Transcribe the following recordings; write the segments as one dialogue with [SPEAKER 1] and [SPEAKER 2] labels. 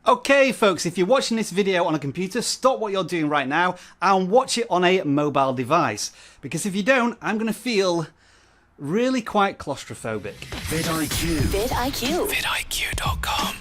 [SPEAKER 1] Okay folks, if you're watching this video on a computer, stop what you're doing right now and watch it on a mobile device. Because if you don't, I'm going to feel really quite claustrophobic.
[SPEAKER 2] vidIQ.
[SPEAKER 3] vidIQ.
[SPEAKER 2] vidIQ.com.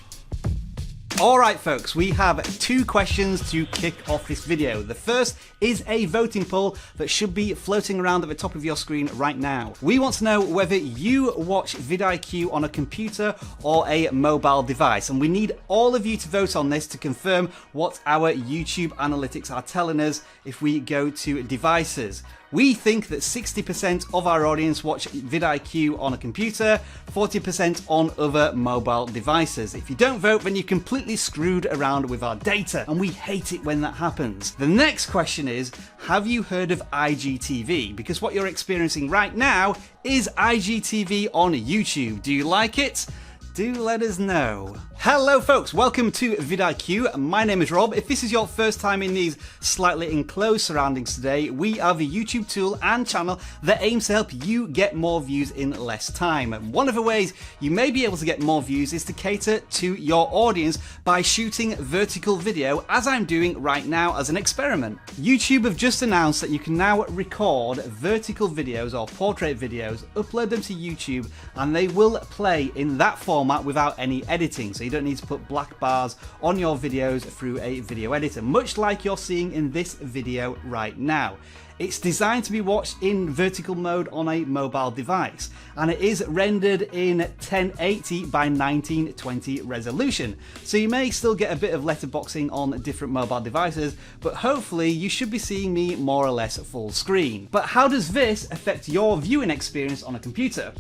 [SPEAKER 1] Alright folks, we have two questions to kick off this video. The first is a voting poll that should be floating around at the top of your screen right now. We want to know whether you watch vidIQ on a computer or a mobile device, and we need all of you to vote on this to confirm what our YouTube analytics are telling us if we go to devices. We think that 60% of our audience watch vidIQ on a computer, 40% on other mobile devices. If you don't vote, then you're completely screwed around with our data, and we hate it when that happens. The next question is, have you heard of IGTV? Because what you're experiencing right now is IGTV on YouTube. Do you like it? Do let us know. Hello folks, welcome to vidIQ. My name is Rob. If this is your first time in these slightly enclosed surroundings today, we are the YouTube tool and channel that aims to help you get more views in less time. And one of the ways you may be able to get more views is to cater to your audience by shooting vertical video, as I'm doing right now as an experiment. YouTube have just announced that you can now record vertical videos or portrait videos, upload them to YouTube, and they will play in that format without any editing. So you don't need to put black bars on your videos through a video editor, much like you're seeing in this video right now. It's designed to be watched in vertical mode on a mobile device, and it is rendered in 1080 by 1920 resolution. So you may still get a bit of letterboxing on different mobile devices, but hopefully you should be seeing me more or less full screen. But how does this affect your viewing experience on a computer?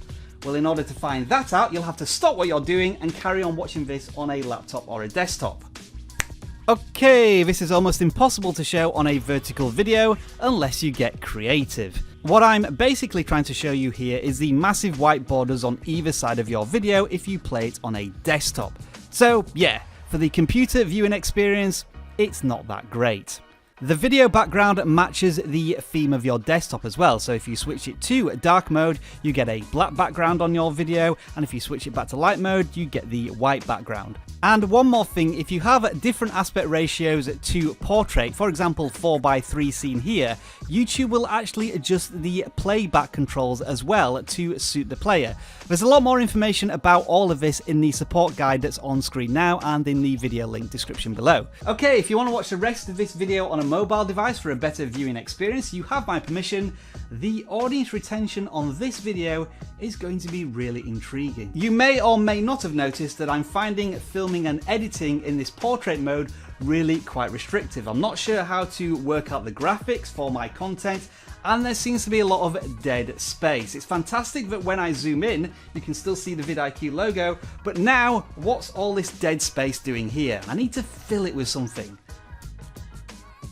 [SPEAKER 1] Well, in order to find that out, you'll have to stop what you're doing and carry on watching this on a laptop or a desktop. Okay, this is almost impossible to show on a vertical video unless you get creative. What I'm basically trying to show you here is the massive white borders on either side of your video if you play it on a desktop. So yeah, for the computer viewing experience, it's not that great. The video background matches the theme of your desktop as well, so if you switch it to dark mode, you get a black background on your video, and if you switch it back to light mode, you get the white background. And one more thing, if you have different aspect ratios to portrait, for example 4:3 scene here, YouTube will actually adjust the playback controls as well to suit the player. There's a lot more information about all of this in the support guide that's on screen now and in the video link description below. Okay, if you want to watch the rest of this video on a mobile device for a better viewing experience, you have my permission. The audience retention on this video is going to be really intriguing. You may or may not have noticed that I'm finding filming and editing in this portrait mode really quite restrictive. I'm not sure how to work out the graphics for my content, and there seems to be a lot of dead space. It's fantastic that when I zoom in, you can still see the vidIQ logo, but now what's all this dead space doing here? I need to fill it with something.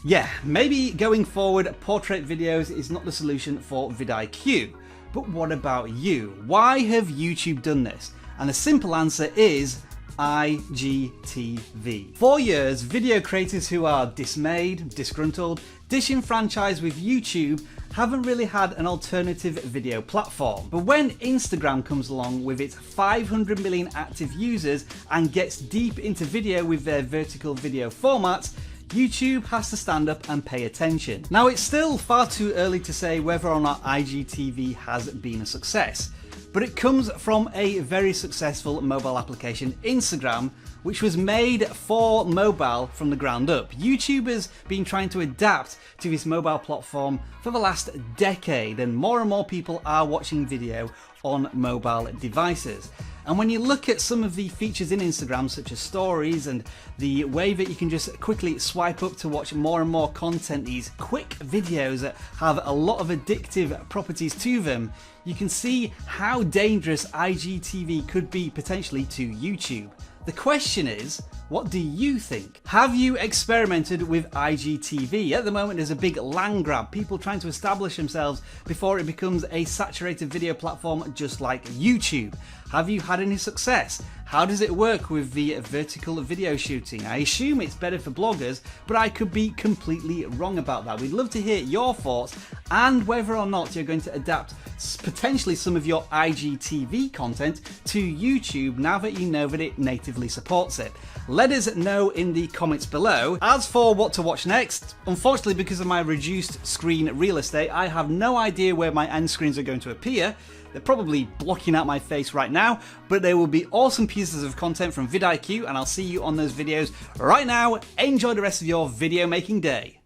[SPEAKER 1] Yeah, maybe going forward, portrait videos is not the solution for vidIQ. But what about you? Why have YouTube done this? And the simple answer is IGTV. For years, video creators who are dismayed, disgruntled, disenfranchised with YouTube haven't really had an alternative video platform. But when Instagram comes along with its 500 million active users and gets deep into video with their vertical video formats, YouTube has to stand up and pay attention. Now, it's still far too early to say whether or not IGTV has been a success, but it comes from a very successful mobile application, Instagram, which was made for mobile from the ground up. YouTube has been trying to adapt to this mobile platform for the last decade, and more people are watching video on mobile devices. And when you look at some of the features in Instagram, such as stories and the way that you can just quickly swipe up to watch more and more content, these quick videos that have a lot of addictive properties to them, you can see how dangerous IGTV could be potentially to YouTube. The question is, what do you think? Have you experimented with IGTV? At the moment, there's a big land grab, people trying to establish themselves before it becomes a saturated video platform just like YouTube. Have you had any success? How does it work with the vertical video shooting? I assume it's better for bloggers, but I could be completely wrong about that. We'd love to hear your thoughts and whether or not you're going to adapt potentially some of your IGTV content to YouTube now that you know that it natively supports it. Let us know in the comments below. As for what to watch next, unfortunately because of my reduced screen real estate, I have no idea where my end screens are going to appear. They're probably blocking out my face right now, but there will be awesome pieces of content from vidIQ, and I'll see you on those videos right now. Enjoy the rest of your video making day.